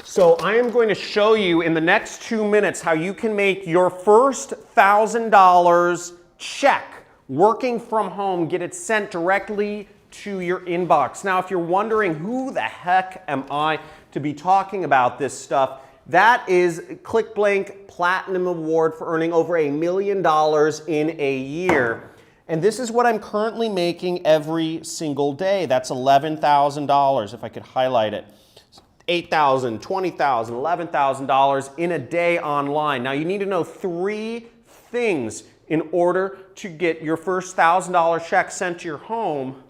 So I am going to show you in the next 2 minutes how you can make your first $1,000 check working from home, get it sent directly to your inbox. Now, if you're wondering who the heck am I to be talking about this stuff, that is Clickbank Platinum Award for earning over $1 million in a year. And this is what I'm currently making every single day. That's $11,000 if I could highlight it. $8,000, $20,000, $11,000 in a day online. Now you need to know 3 things in order to get your first $1,000 check sent to your home.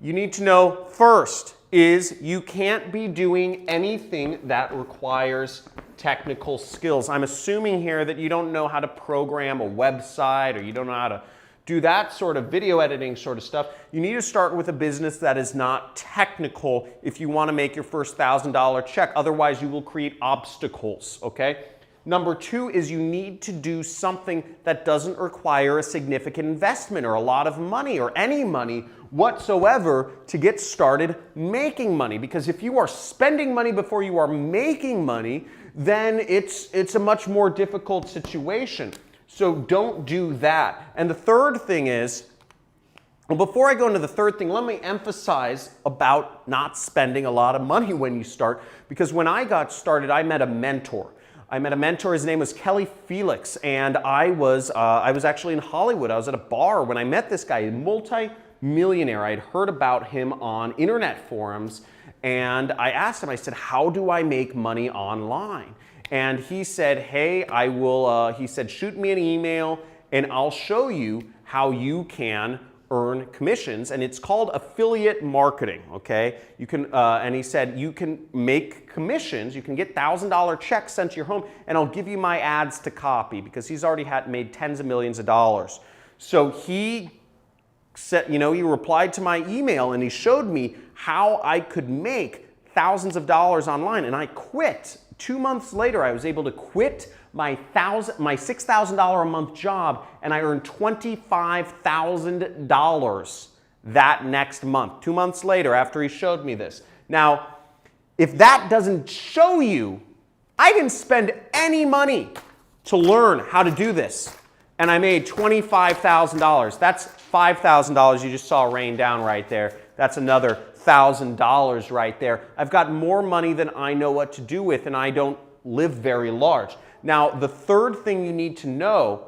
You need to know first is you can't be doing anything that requires technical skills. I'm assuming here that you don't know how to program a website or you don't know how to do that sort of video editing sort of stuff. You need to start with a business that is not technical if you want to make your first $1,000 check. Otherwise, you will create obstacles, okay? Number 2 is you need to do something that doesn't require a significant investment or a lot of money or any money whatsoever to get started making money. Because if you are spending money before you are making money, then it's a much more difficult situation. So don't do that. And the third thing is, well, before I go into the third thing, let me emphasize about not spending a lot of money when you start. Because when I got started, I met a mentor. His name was Kelly Felix, and I was actually in Hollywood. I was at a bar when I met this guy, a multi-millionaire. I had heard about him on internet forums, and I asked him, I said, how do I make money online? And he said, hey, he said, shoot me an email, and I'll show you how you can earn commissions, and it's called affiliate marketing, okay? You can, and he said, you can make commissions, you can get $1,000 checks sent to your home, and I'll give you my ads to copy, because he's already made tens of millions of dollars. So he said, he replied to my email, and he showed me how I could make thousands of dollars online, and I quit. 2 months later, I was able to quit my $6,000 a month job, and I earned $25,000 that next month. 2 months later, after he showed me this. Now, if that doesn't show you, I didn't spend any money to learn how to do this, and I made $25,000. That's $5,000 you just saw rain down right there. That's another $1,000 right there. I've got more money than I know what to do with, and I don't live very large. Now, the third thing you need to know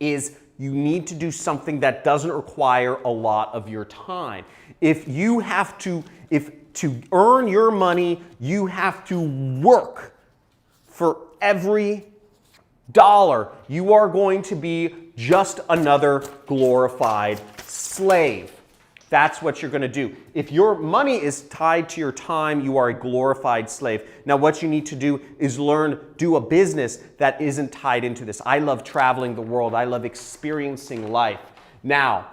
is you need to do something that doesn't require a lot of your time. If to earn your money, you have to work for every dollar. You are going to be just another glorified slave. That's what you're going to do. If your money is tied to your time, you are a glorified slave. Now, what you need to do is do a business that isn't tied into this. I love traveling the world. I love experiencing life. Now,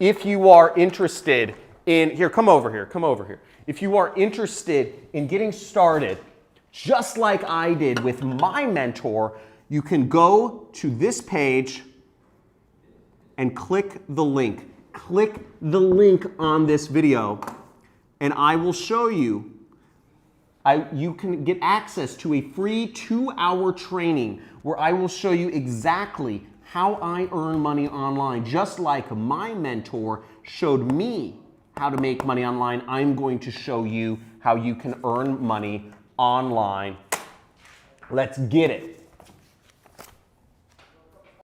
if you are interested in, come over here. If you are interested in getting started, just like I did with my mentor, you can go to this page and click the link. Click the link on this video, and I will show you. You can get access to a free 2-hour training where I will show you exactly how I earn money online. Just like my mentor showed me how to make money online, I'm going to show you how you can earn money online. Let's get it.